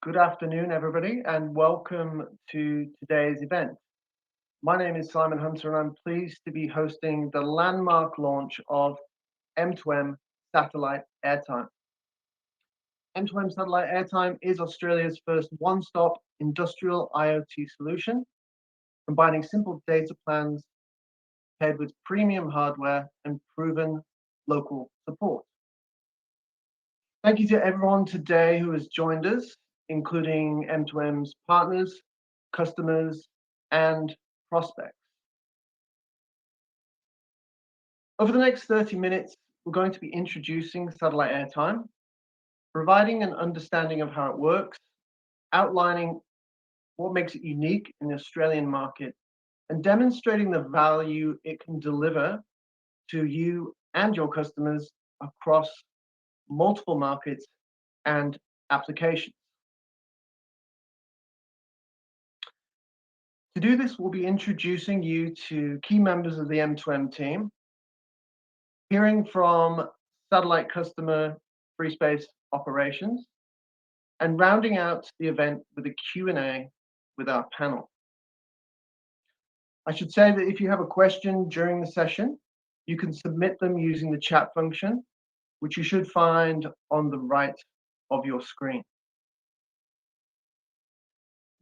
Good afternoon, everybody, and welcome to today's event. My name is Simon Hunter, and I'm pleased to be hosting the landmark launch of M2M Satellite Airtime. M2M Satellite Airtime is Australia's first one-stop industrial IoT solution, combining simple data plans paired with premium hardware and proven local support. Thank you to everyone today who has joined us, including M2M's partners, customers, and prospects. Over the next 30 minutes, we're going to be introducing Satellite Airtime, providing an understanding of how it works, outlining what makes it unique in the Australian market, and demonstrating the value it can deliver to you and your customers across multiple markets and applications. To do this, we'll be introducing you to key members of the M2M team, hearing from satellite customer free space operations, and rounding out the event with a Q&A with our panel. I should say that if you have a question during the session, you can submit them using the chat function, which you should find on the right of your screen.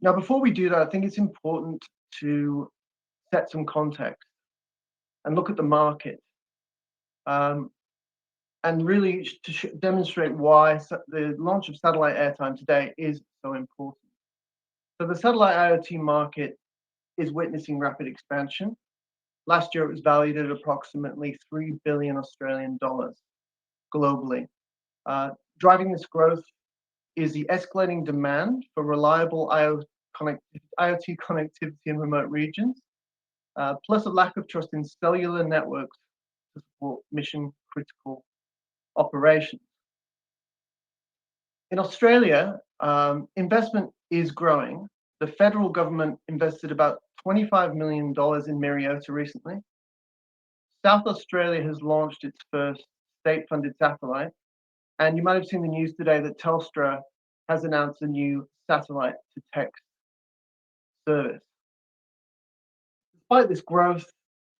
Now, before we do that, I think it's important to set some context and look at the market, and really to demonstrate why the launch of Satellite Airtime today is so important. So the Satellite IoT market is witnessing rapid expansion. Last year, it was valued at approximately 3 billion Australian dollars globally. Driving this growth is the escalating demand for reliable IoT connectivity in remote regions, plus a lack of trust in cellular networks to support mission-critical operations. In Australia, investment is growing. The federal government invested about $25 million in Myriota recently. South Australia has launched its first state-funded satellite, and you might have seen the news today that Telstra has announced a new satellite-to-text service. Despite this growth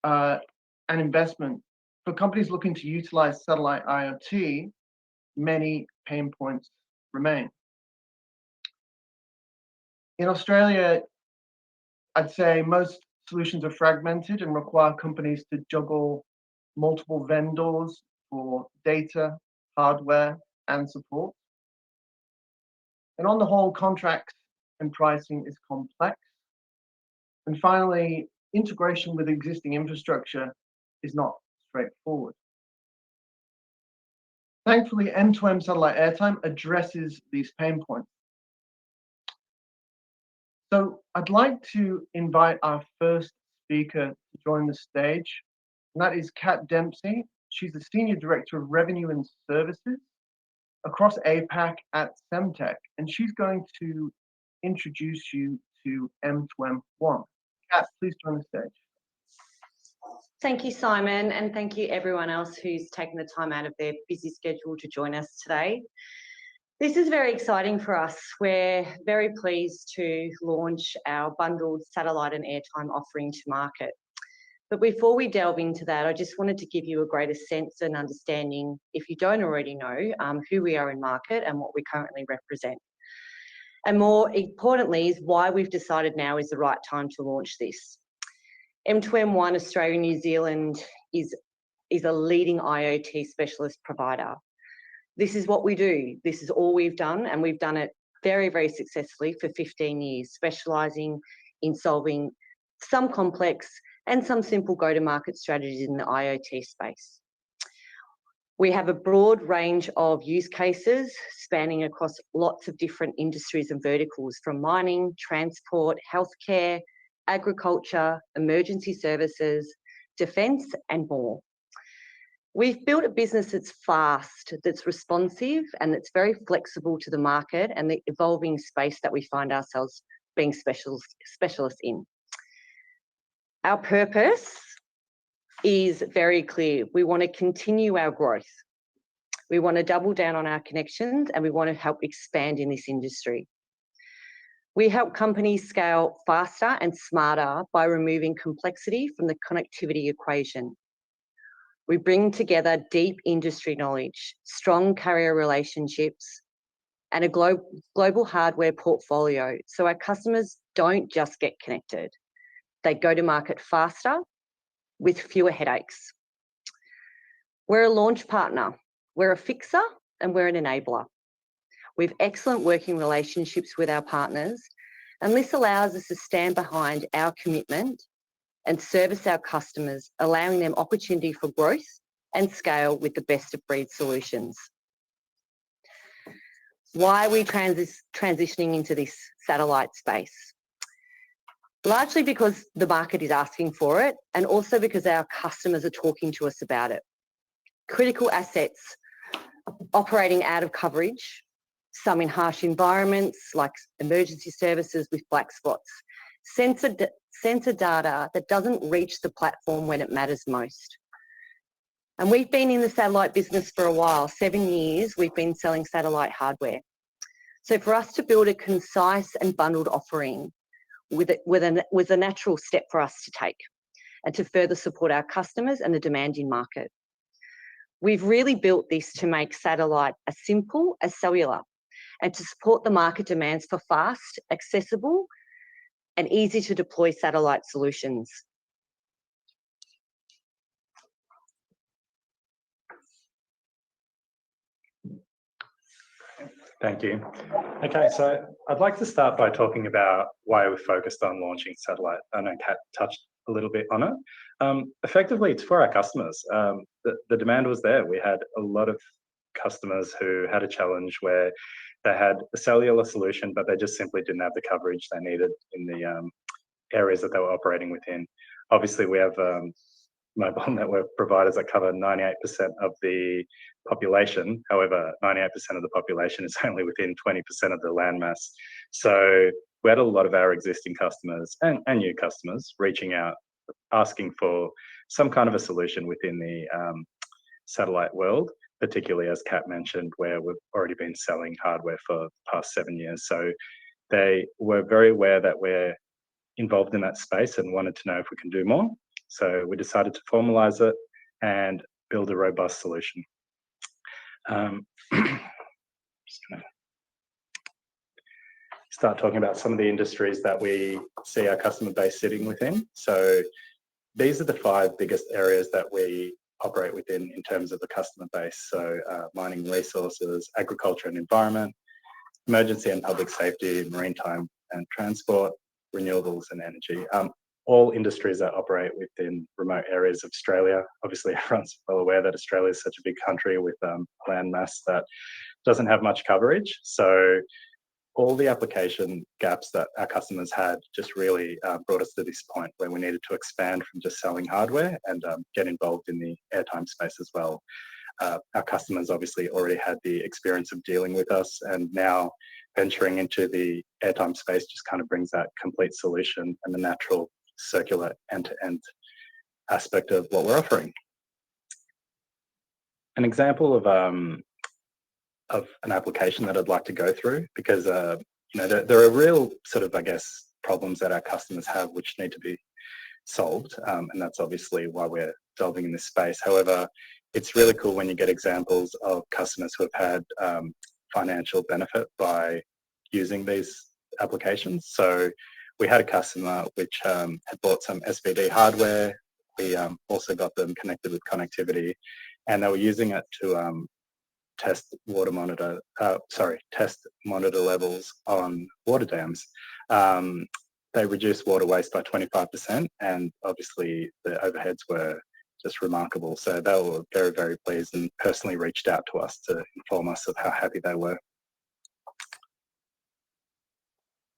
and investment, for companies looking to utilize satellite IoT, many pain points remain. In Australia, I'd say most solutions are fragmented and require companies to juggle multiple vendors for data, hardware, and support. And on the whole, contracts and pricing is complex. And finally, integration with existing infrastructure is not straightforward. Thankfully, M2M Satellite Airtime addresses these pain points. So I'd like to invite our first speaker to join the stage, and that is Dempsey. She's the Senior Director of Revenue and Services across APAC at Semtech, and she's going to introduce you to M2M One. Kat, please join the stage. Thank you, Simon, and thank you everyone else who's taken the time out of their busy schedule to join us today. This is very exciting for us. We're very pleased to launch our bundled satellite and airtime offering to market. But before we delve into that, I just wanted to give you a greater sense and understanding, if you don't already know, who we are in market and what we currently represent. And more importantly, is why we've decided now is the right time to launch this. M2M One Australia New Zealand is a leading IoT specialist provider. This is what we do. This is all we've done, and we've done it very, very successfully for 15 years, specialising in solving some complex and some simple go-to-market strategies in the IoT space. We have a broad range of use cases spanning across lots of different industries and verticals, from mining, transport, healthcare, agriculture, emergency services, defence, and more. We've built a business that's fast, that's responsive, and that's very flexible to the market and the evolving space that we find ourselves being specialists in. Our purpose is very clear. We want to continue our growth. We want to double down on our connections, and we want to help expand in this industry. We help companies scale faster and smarter by removing complexity from the connectivity equation. We bring together deep industry knowledge, strong carrier relationships, and a global hardware portfolio, so our customers don't just get connected. They go to market faster with fewer headaches. We're a launch partner, we're a fixer, and we're an enabler. We have excellent working relationships with our partners, and this allows us to stand behind our commitment and service our customers, allowing them opportunity for growth and scale with the best of breed solutions. Why are we transitioning into this satellite space? Largely because the market is asking for it, and also because our customers are talking to us about it. Critical assets operating out of coverage, some in harsh environments like emergency services with black spots, sensor data that doesn't reach the platform when it matters most. And we've been in the satellite business for a while, 7 years we've been selling satellite hardware. So for us to build a concise and bundled offering was a natural step for us to take and to further support our customers and the demanding market. We've really built this to make satellite as simple as cellular and to support the market demands for fast, accessible, and easy to deploy satellite solutions. Thank you. Okay, so I'd like to start by talking about why we're focused on launching satellite. I know Kat touched a little bit on it. Effectively, it's for our customers. The demand was there. We had a lot of customers who had a challenge where they had a cellular solution, but they just simply didn't have the coverage they needed in the areas that they were operating within. Obviously, we have mobile network providers that cover 98% of the population. However, 98% of the population is only within 20% of the landmass. So we had a lot of our existing customers and new customers reaching out, asking for some kind of a solution within the satellite world, particularly as Kat mentioned, where we've already been selling hardware for the past 7 years. So they were very aware that we're involved in that space and wanted to know if we can do more. So we decided to formalize it and build a robust solution. Just gonna start talking about some of the industries that we see our customer base sitting within. So these are the 5 biggest areas that we operate within in terms of the customer base. So mining resources, agriculture and environment, emergency and public safety, maritime and transport, renewables and energy. All industries that operate within remote areas of Australia. Obviously, everyone's well aware that Australia is such a big country with land mass that doesn't have much coverage. So all the application gaps that our customers had just really brought us to this point where we needed to expand from just selling hardware and get involved in the airtime space as well. Our customers obviously already had the experience of dealing with us, and now venturing into the airtime space just kind of brings that complete solution and the natural circular end-to-end aspect of what we're offering. An example of an application that I'd like to go through, because there are real sort of, I guess, problems that our customers have which need to be solved, and that's obviously why we're delving in this space. However, it's really cool when you get examples of customers who have had financial benefit by using these applications. So we had a customer which had bought some SVD hardware. We also got them connected with connectivity, and they were using it to test monitor levels on water dams. They reduced water waste by 25%, and obviously the overheads were just remarkable. So they were very, very pleased and personally reached out to us to inform us of how happy they were.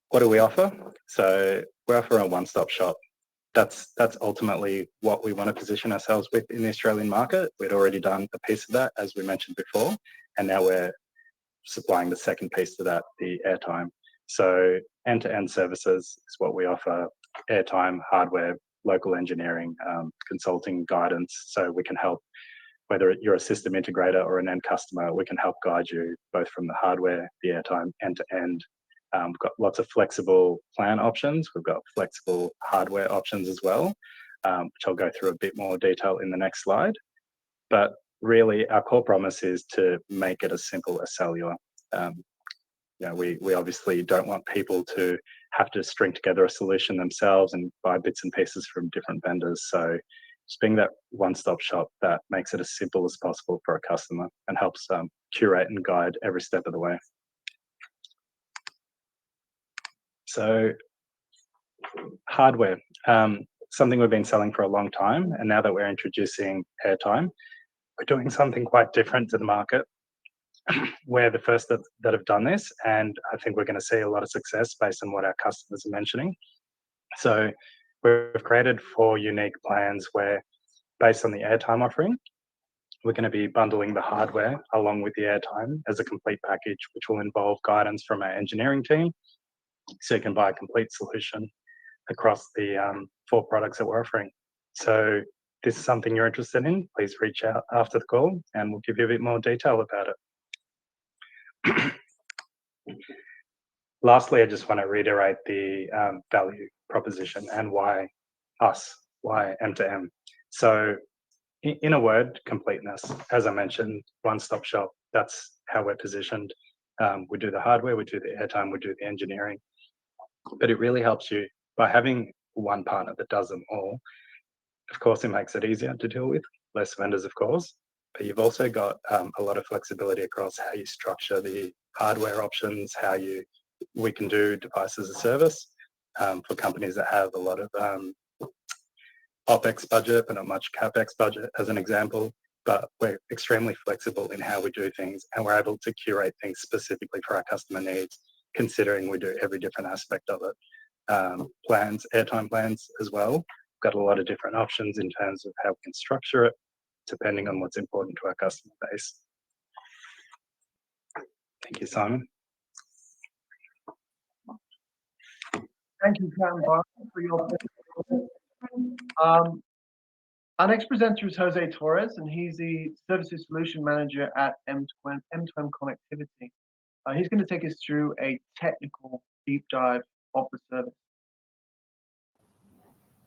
What do we offer? So we offer a one-stop shop. That's ultimately what we want to position ourselves with in the Australian market. We'd already done a piece of that, as we mentioned before, and now we're supplying the second piece to that, the airtime. So end-to-end services is what we offer: airtime, hardware, local engineering, consulting, guidance. So we can help, whether you're a system integrator or an end customer, we can help guide you both from the hardware, the airtime, end-to-end, We've got lots of flexible plan options. We've got flexible hardware options as well, which I'll go through a bit more detail in the next slide. But really, our core promise is to make it as simple as cellular. We obviously don't want people to have to string together a solution themselves and buy bits and pieces from different vendors. So just being that one-stop shop that makes it as simple as possible for a customer and helps curate and guide every step of the way. So hardware, something we've been selling for a long time, and now that we're introducing Airtime, we're doing something quite different to the market. We're the first that have done this, and I think we're going to see a lot of success based on what our customers are mentioning. So we've created 4 unique plans where, based on the Airtime offering, we're going to be bundling the hardware along with the Airtime as a complete package, which will involve guidance from our engineering team. So you can buy a complete solution across the 4 products that we're offering. So if this is something you're interested in, please reach out after the call and we'll give you a bit more detail about it. Lastly, I just want to reiterate the value proposition and why us, why M2M. So in a word, completeness. As I mentioned, one-stop shop, that's how we're positioned. We do the hardware, we do the Airtime, we do the engineering. But it really helps you by having one partner that does them all. Of course, it makes it easier to deal with, less vendors, of course, but you've also got a lot of flexibility across how you structure the hardware options, we can do device as a service for companies that have a lot of OPEX budget, but not much CapEx budget, as an example. But we're extremely flexible in how we do things, and we're able to curate things specifically for our customer needs, considering we do every different aspect of it. Plans, Airtime plans as well. We've got a lot of different options in terms of how we can structure it, depending on what's important to our customer base. Thank you, Simon. Thank you, Sam, for your our next presenter is Jose Torres, and he's the Services Solution Manager at M2M Connectivity. He's going to take us through a technical deep dive of the service.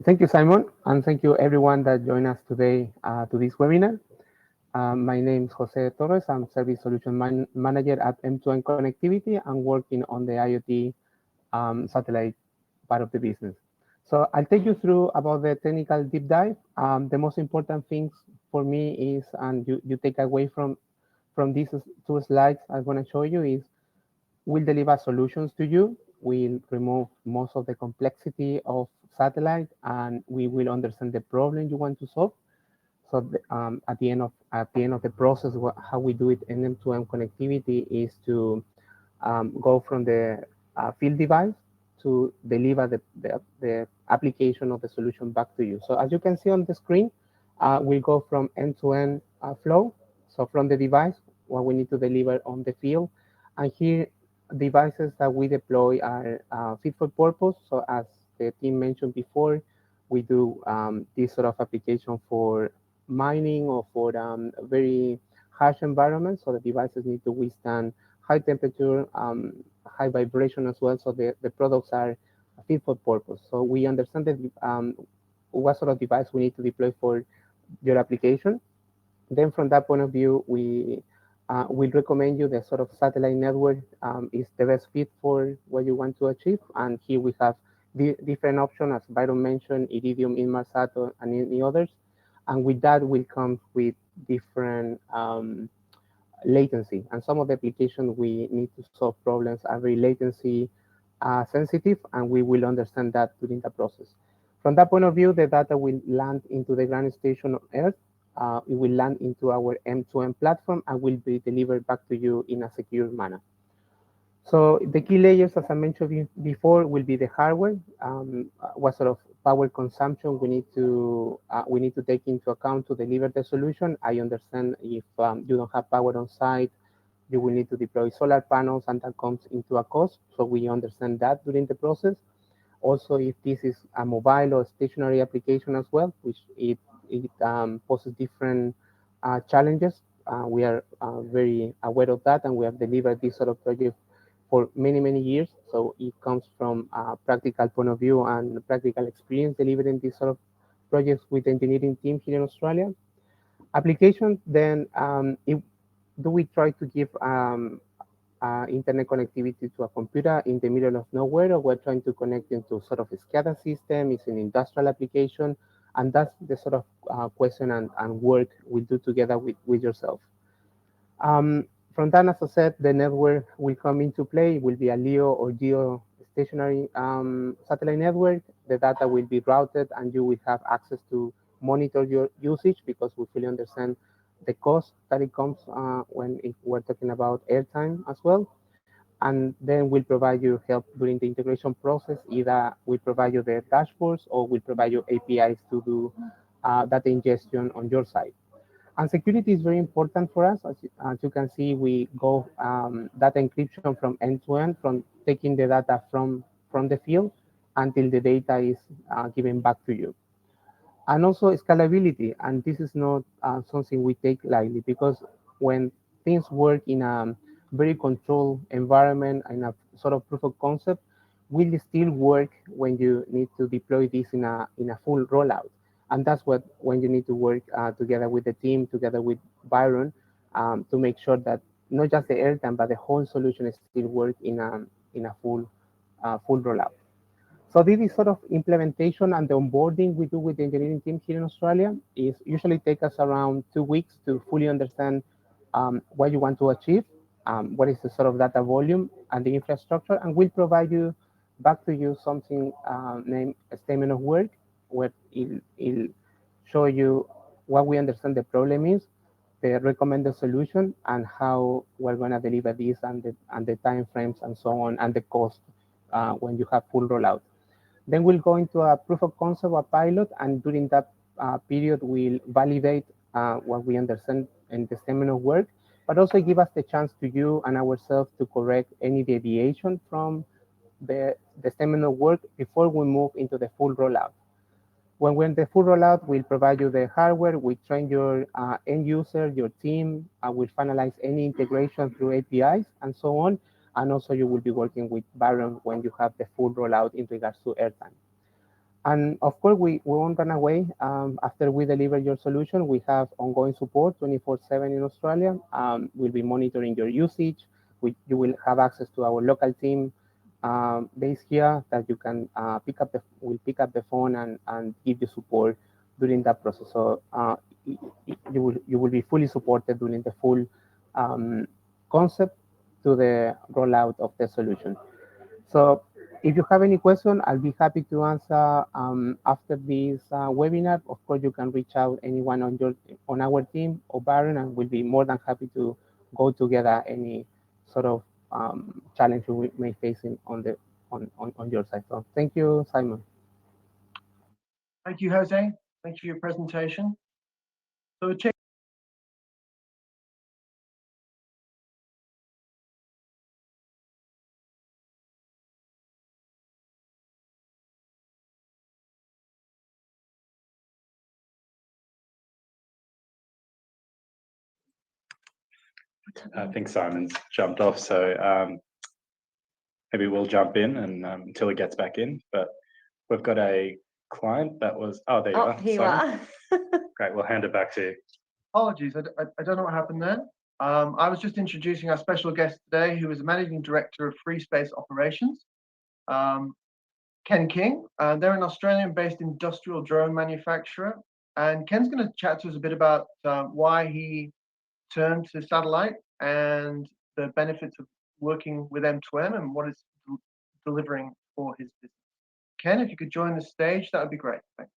Thank you, Simon, and thank you everyone that joined us today to this webinar. My name is Jose Torres. I'm Service Solution Manager at M2M Connectivity. I'm working on the IoT satellite part of the business. So I'll take you through about the technical deep dive. The most important things for me is, and you take away from these 2 slides I'm going to show you, is we'll deliver solutions to you. We'll remove most of the complexity of satellite, and we will understand the problem you want to solve. So at the end of the process, how we do it in M2M Connectivity is to go from the field device to deliver the application of the solution back to you. So as you can see on the screen, we'll go from end-to-end flow. So from the device, what we need to deliver on the field. And here, devices that we deploy are fit for purpose. So as the team mentioned before, we do this sort of application for mining or for very harsh environments. So the devices need to withstand high temperature, high vibration as well. So the products are fit for purpose. So we understand that what sort of device we need to deploy for your application. Then from that point of view, we will recommend you the sort of satellite network is the best fit for what you want to achieve. And here we have different options, as Byron mentioned, Iridium, Inmarsat, and any others. And with that will come with different latency. And some of the applications we need to solve problems are very latency sensitive, and we will understand that during the process. From that point of view, the data will land into the ground station on Earth. It will land into our M2M platform and will be delivered back to you in a secure manner. So the key layers, as I mentioned before, will be the hardware. What sort of power consumption we need to take into account to deliver the solution. I understand if you don't have power on site, you will need to deploy solar panels, and that comes into a cost. So we understand that during the process. Also, if this is a mobile or stationary application as well, which it poses different challenges. We are very aware of that, and we have delivered this sort of project for many, many years. So it comes from a practical point of view and practical experience delivering these sort of projects with engineering team here in Australia. Applications, then do we try to give internet connectivity to a computer in the middle of nowhere, or we're trying to connect into sort of a SCADA system, it's an industrial application, and that's the sort of question and work we do together with yourself. From that, as I said, the network will come into play. It will be a LEO or GEO stationary satellite network. The data will be routed, and you will have access to monitor your usage because we fully understand the cost that it comes when we're talking about airtime as well. And then we'll provide you help during the integration process. Either we provide you the dashboards or we provide you APIs to do data ingestion on your side. And security is very important for us. As you can see, we go data encryption from end to end, from taking the data from the field until the data is given back to you. And also scalability. And this is not something we take lightly, because when things work in a very controlled environment and a sort of proof of concept, will still work when you need to deploy this in a full rollout. And that's when you need to work together with the team, together with Byron, to make sure that not just the airtime, but the whole solution still work in a full rollout. So this is sort of implementation, and the onboarding we do with the engineering team here in Australia is usually take us around 2 weeks to fully understand what you want to achieve, what is the sort of data volume and the infrastructure, and we'll provide you back to you something named a statement of work, where it'll show you what we understand the problem is, the recommended solution, and how we're going to deliver this, and the time frames and so on, and the cost when you have full rollout. Then we'll go into a proof of concept, a pilot, and during that period, we'll validate what we understand in the statement of work, but also give us the chance to you and ourselves to correct any deviation from the statement of work before we move into the full rollout. When we're in the full rollout, we'll provide you the hardware, we train your end user, your team, we'll finalize any integration through APIs and so on. And also you will be working with Byron when you have the full rollout in regards to airtime. And of course, we won't run away. After we deliver your solution, we have ongoing support 24/7 in Australia. We'll be monitoring your usage. You will have access to our local team based here that you can pick up the phone and give you support during that process. So you will be fully supported during the full concept to the rollout of the solution. So if you have any question, I'll be happy to answer after this webinar. Of course, you can reach out anyone on our team or Byron, and we'll be more than happy to go together any sort of challenge we may face on your side. So thank you, Simon. Thank you, Jose. Thank you for your presentation. So check. I think Simon's jumped off, so maybe we'll jump in and until he gets back in. But we've got a client that was, oh, there you are. Here you Simon. are. Great, we'll hand it back to you. Apologies, I don't know what happened there. I was just introducing our special guest today, who is the Managing Director of Free Space Operations, Ken King. They're an Australian-based industrial drone manufacturer. And Ken's going to chat to us a bit about why he turned to satellite and the benefits of working with M2M and what it's delivering for his business. Ken, if you could join the stage, that would be great. Thanks.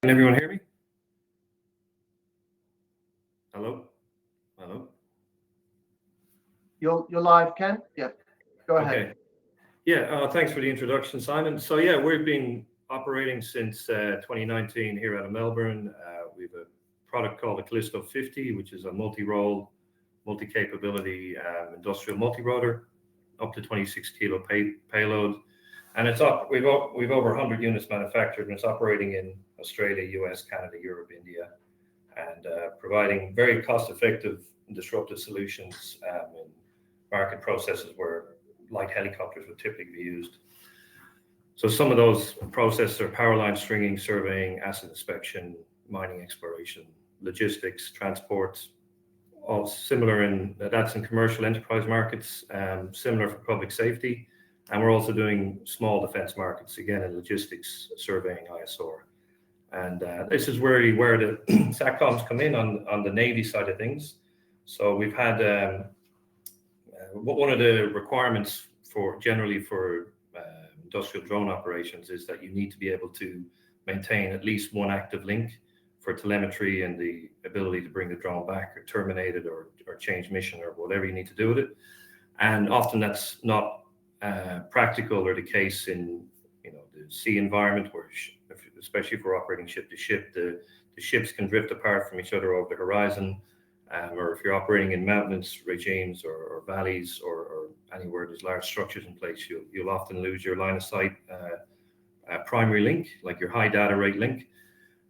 Can everyone hear me? Hello? Hello? You're live, Ken? Yeah, go ahead. Okay. Yeah, thanks for the introduction, Simon. So yeah, we've been operating since 2019 here out of Melbourne. We have a product called the Callisto 50, which is a multi-role multi-capability industrial multi-rotor, up to 26 kilo payload. And we've over 100 units manufactured, and it's operating in Australia, US, Canada, Europe, India, and providing very cost-effective and disruptive solutions in market processes where light helicopters would typically be used. So some of those processes are power line stringing, surveying, asset inspection, mining exploration, logistics, transport, all similar that's in commercial enterprise markets, similar for public safety. And we're also doing small defense markets, again, in logistics, surveying, ISR. And this is where the SATCOMs come in on the Navy side of things. So we've had one of the requirements generally for industrial drone operations is that you need to be able to maintain at least one active link for telemetry and the ability to bring the drone back or terminate it or change mission or whatever you need to do with it. And often that's not practical or the case in the sea environment, where especially if we're operating ship to ship, the ships can drift apart from each other over the horizon, or if you're operating in mountainous regimes or valleys or anywhere there's large structures in place, you'll often lose your line of sight primary link, like your high data rate link.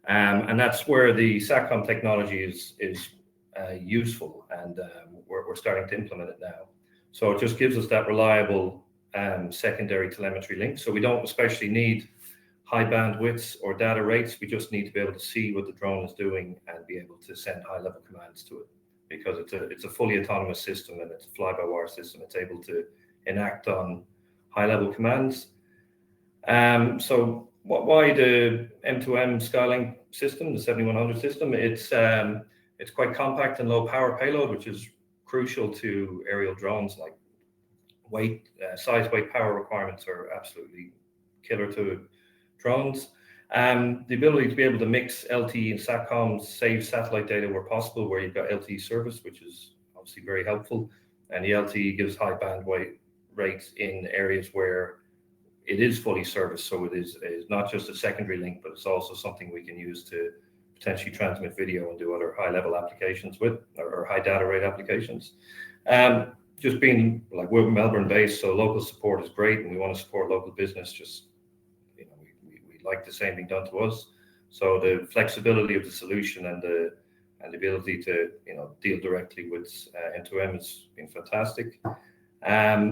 And that's where the SATCOM technology is useful, and we're starting to implement it now. So it just gives us that reliable secondary telemetry link. So we don't especially need high bandwidths or data rates. We just need to be able to see what the drone is doing and be able to send high level commands to it, because it's a fully autonomous system and it's a fly-by-wire system. It's able to enact on high level commands. So why the M2M Skylink system, the 7100 system? It's quite compact and low power payload, which is crucial to aerial drones. Like size, weight, power requirements are absolutely killer to drones. The ability to be able to mix LTE and SATCOMs, save satellite data where possible, where you've got LTE service, which is obviously very helpful. And the LTE gives high bandwidth rates in areas where it is fully serviced. So it is not just a secondary link, but it's also something we can use to potentially transmit video and do other high level applications with, or high data rate applications. Just being like, we're Melbourne based, so local support is great, and we want to support local business. Just we like the same being done to us. So the flexibility of the solution and the ability to deal directly with M2M has been fantastic. Yeah,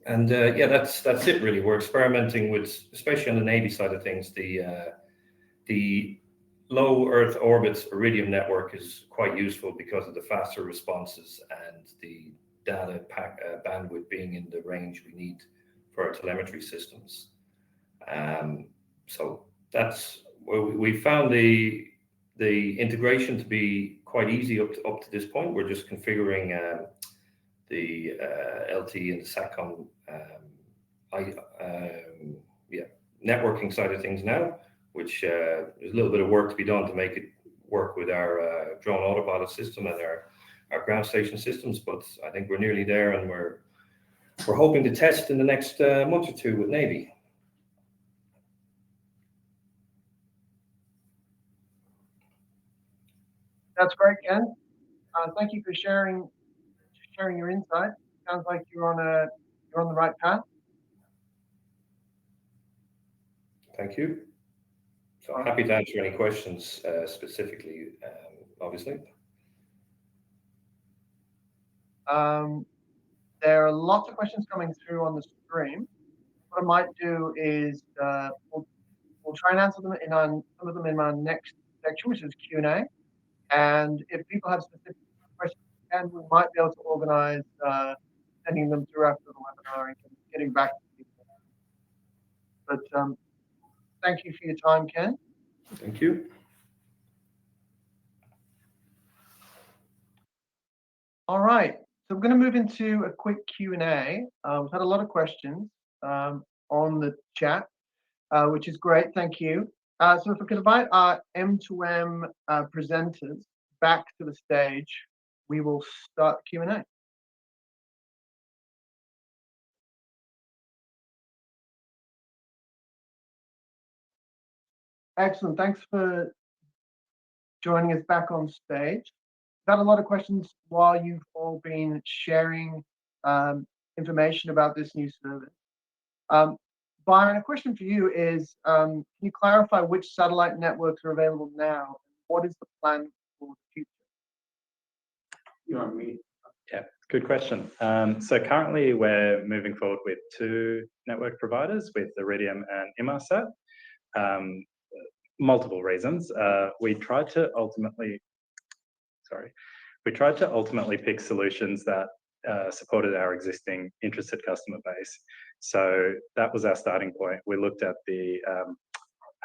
that's it really. We're experimenting with, especially on the Navy side of things, the low Earth orbit Iridium network is quite useful because of the faster responses and the data bandwidth being in the range we need for our telemetry systems. So that's where we found the integration to be quite easy up to this point. We're just configuring the LTE and the SATCOM networking side of things now, which there's a little bit of work to be done to make it work with our drone autopilot system and our ground station systems. But I think we're nearly there, and we're hoping to test in the next month or two with Navy. That's great, Ken. Thank you for sharing your insight. Sounds like you're on the right path. Thank you. So I'm happy to answer any questions specifically, obviously. There are lots of questions coming through on the stream. What I might do is we'll try and answer them some of them in our next section, which is Q&A. And if people have specific questions, then we might be able to organize sending them through after the webinar and getting back to people. But thank you for your time, Ken. Thank you. All right, so we're going to move into a quick Q&A. We've had a lot of questions on the chat, which is great. Thank you. So if we could invite our M2M presenters back to the stage, we will start the Q&A. Excellent. Thanks for joining us back on stage. had a lot of questions while you've all been sharing information about this new service. Byron, a question for you is, can you clarify which satellite networks are available now? What is the plan for the future? You want me? Yeah, good question. So currently we're moving forward with 2 network providers with Iridium and Inmarsat. Multiple reasons. We tried to ultimately pick solutions that supported our existing interested customer base. So that was our starting point. We looked at the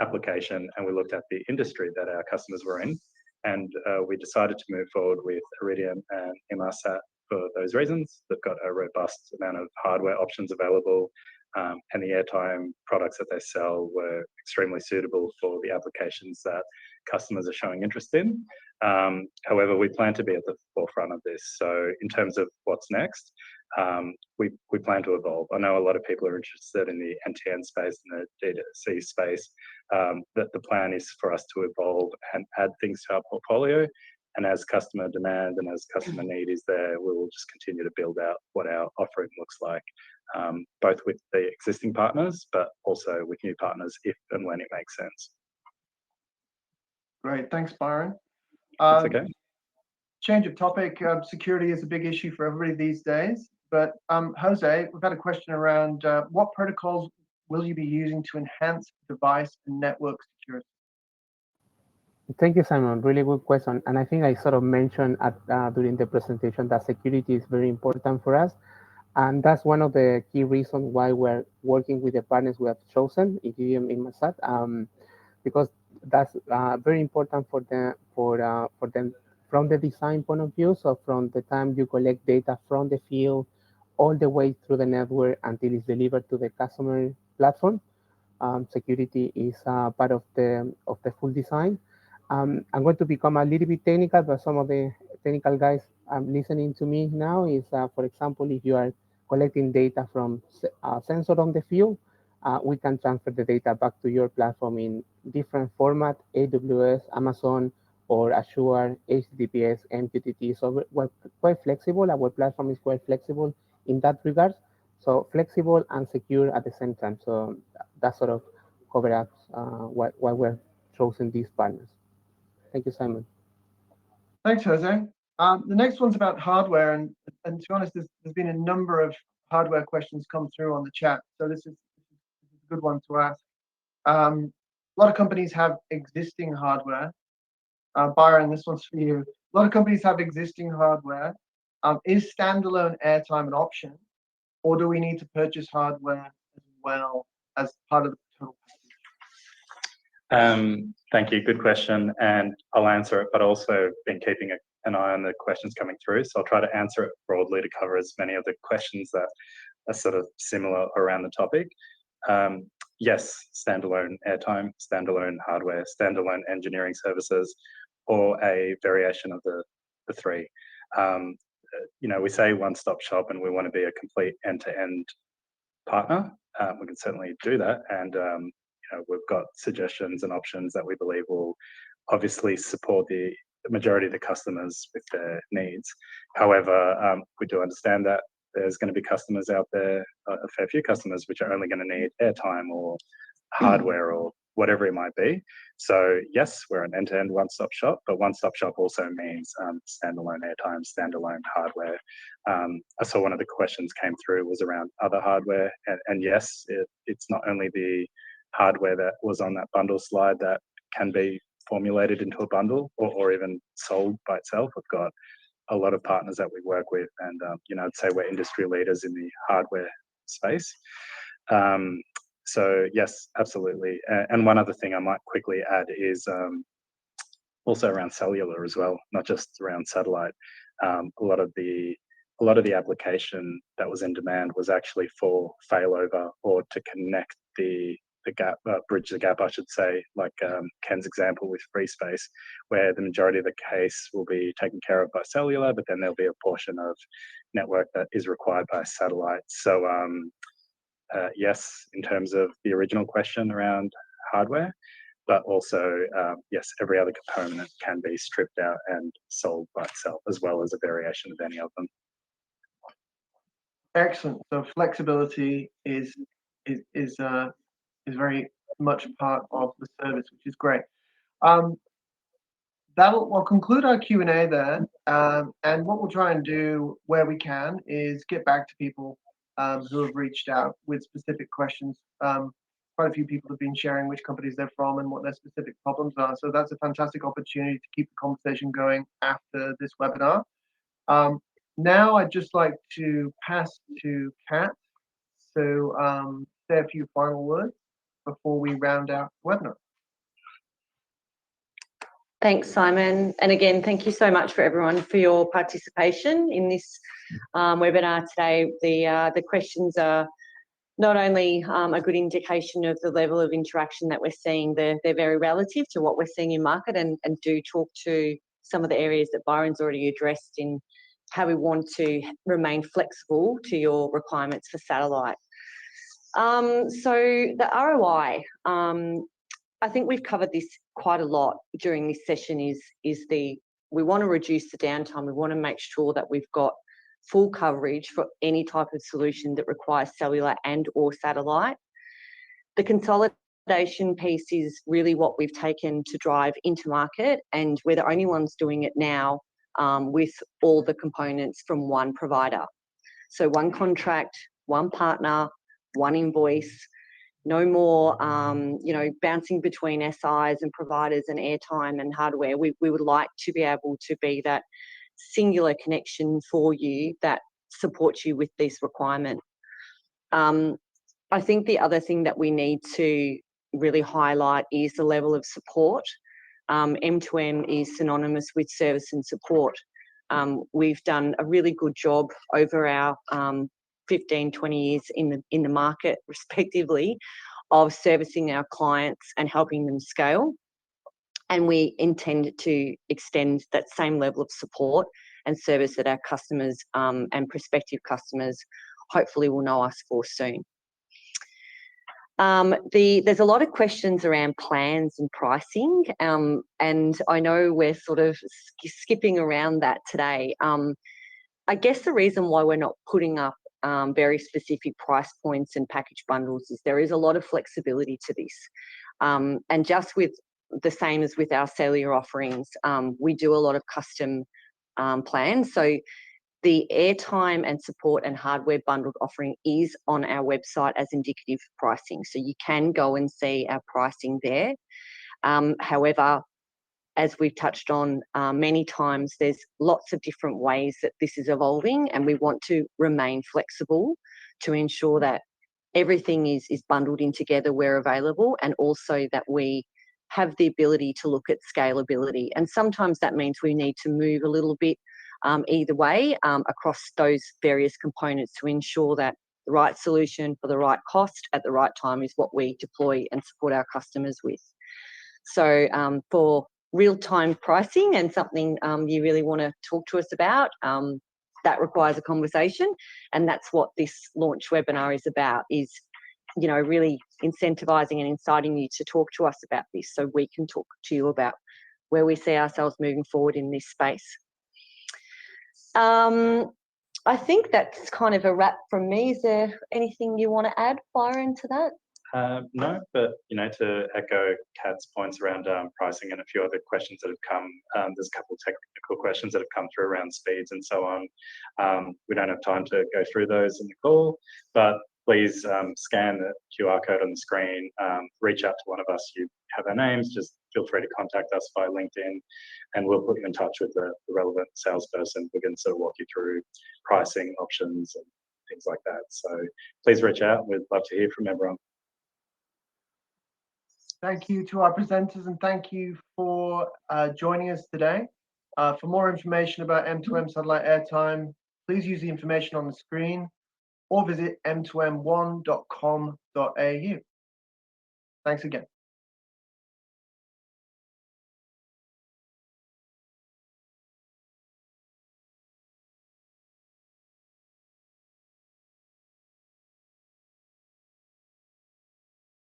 application and we looked at the industry that our customers were in, and we decided to move forward with Iridium and Inmarsat for those reasons. They've got a robust amount of hardware options available, and the Airtime products that they sell were extremely suitable for the applications that customers are showing interest in. However, we plan to be at the forefront of this. So in terms of what's next, we plan to evolve. I know a lot of people are interested in the end-to-end space and the D2C space. That the plan is for us to evolve and add things to our portfolio. And as customer demand and as customer need is there, we will just continue to build out what our offering looks like, both with the existing partners, but also with new partners if and when it makes sense. Great, thanks, Byron. That's okay. Change of topic. Security is a big issue for everybody these days. But Jose, we've got a question around what protocols will you be using to enhance device and network security? Thank you, Simon. Really good question. And I think I sort of mentioned during the presentation that security is very important for us. And that's one of the key reasons why we're working with the partners we have chosen, Iridium and Inmarsat, because that's very important for them from the design point of view. So from the time you collect data from the field all the way through the network until it's delivered to the customer platform, security is part of the full design. I'm going to become a little bit technical, but some of the technical guys listening to me now is, for example, if you are collecting data from a sensor on the field, we can transfer the data back to your platform in different format, AWS, Amazon, or Azure, HTTPS, MQTT. So we're quite flexible. Our platform is quite flexible in that regard. So flexible and secure at the same time. So that sort of covers up why we're choosing these partners. Thank you, Simon. Thanks, Jose. The next one's about hardware, and to be honest, there's been a number of hardware questions come through on the chat, so this is a good one to ask. A lot of companies have existing hardware. Byron, this one's for you. A lot of companies have existing hardware. Is standalone Airtime an option, or do we need to purchase hardware as well as part of the total package? Thank you. Good question, and I'll answer it, but also been keeping an eye on the questions coming through. So I'll try to answer it broadly to cover as many of the questions that are sort of similar around the topic. Yes, standalone Airtime, standalone hardware, standalone engineering services, or a variation of the 3. We say one-stop shop, and we want to be a complete end-to-end partner. We can certainly do that, and we've got suggestions and options that we believe will obviously support the majority of the customers with their needs. However, we do understand that there's going to be customers out there, a fair few customers, which are only going to need Airtime or hardware or whatever it might be. So yes, we're an end-to-end one-stop shop, but one-stop shop also means standalone Airtime, standalone hardware. I saw one of the questions came through was around other hardware, and yes, it's not only the hardware that was on that bundle slide that can be formulated into a bundle or even sold by itself. We've got a lot of partners that we work with, and I'd say we're industry leaders in the hardware space. So yes, absolutely. And one other thing I might quickly add is also around cellular as well, not just around satellite. A lot of the application that was in demand was actually for failover or to connect the gap, bridge the gap, I should say, like Ken's example with free space, where the majority of the case will be taken care of by cellular, but then there'll be a portion of network that is required by satellite. So yes, in terms of the original question around hardware, but also, yes, every other component can be stripped out and sold by itself, as well as a variation of any of them. Excellent. So flexibility is very much part of the service, which is great. We'll conclude our Q&A there, and what we'll try and do where we can is get back to people who have reached out with specific questions. Quite a few people have been sharing which companies they're from and what their specific problems are. So that's a fantastic opportunity to keep the conversation going after this webinar. Now I'd just like to pass to Kat to say a few final words before we round out the webinar. Thanks, Simon. And again, thank you so much for everyone for your participation in this webinar today. The questions are not only a good indication of the level of interaction that we're seeing, they're very relative to what we're seeing in market and do talk to some of the areas that Byron's already addressed in how we want to remain flexible to your requirements for satellite. So the ROI, I think we've covered this quite a lot during this session, we want to reduce the downtime. We want to make sure that we've got full coverage for any type of solution that requires cellular and or satellite. The consolidation piece is really what we've taken to drive into market, and we're the only ones doing it now with all the components from one provider. So one contract, one partner, one invoice. No more, bouncing between SIs and providers and airtime and hardware. We would like to be able to be that singular connection for you that supports you with this requirement. I think the other thing that we need to really highlight is the level of support. M2M is synonymous with service and support. We've done a really good job over our 15, 20 years in the market, respectively, of servicing our clients and helping them scale. And we intend to extend that same level of support and service that our customers and prospective customers hopefully will know us for soon. There's a lot of questions around plans and pricing, and I know we're sort of skipping around that today. I guess the reason why we're not putting up very specific price points and package bundles is there is a lot of flexibility to this. And just with the same as with our cellular offerings, we do a lot of custom plans. So the airtime and support and hardware bundled offering is on our website as indicative pricing. So you can go and see our pricing there. However, as we've touched on many times, there's lots of different ways that this is evolving, and we want to remain flexible to ensure that everything is bundled in together where available, and also that we have the ability to look at scalability. And sometimes that means we need to move a little bit either way across those various components to ensure that the right solution for the right cost at the right time is what we deploy and support our customers with. So for real-time pricing and something you really want to talk to us about, that requires a conversation, and that's what this launch webinar is about, is really incentivizing and inciting you to talk to us about this so we can talk to you about where we see ourselves moving forward in this space. I think that's kind of a wrap from me. Is there anything you want to add, Byron, to that? No, but to echo Kat's points around pricing and a few other questions that have come, there's a couple of technical questions that have come through around speeds and so on. We don't have time to go through those in the call, but please scan the QR code on the screen, reach out to one of us. You have our names, just feel free to contact us via LinkedIn, and we'll put you in touch with the relevant salesperson who can sort of walk you through pricing options and things like that. So please reach out. We'd love to hear from everyone. Thank you to our presenters, and thank you for joining us today. For more information about M2M Satellite Airtime, please use the information on the screen or visit m2m1.com.au. Thanks again.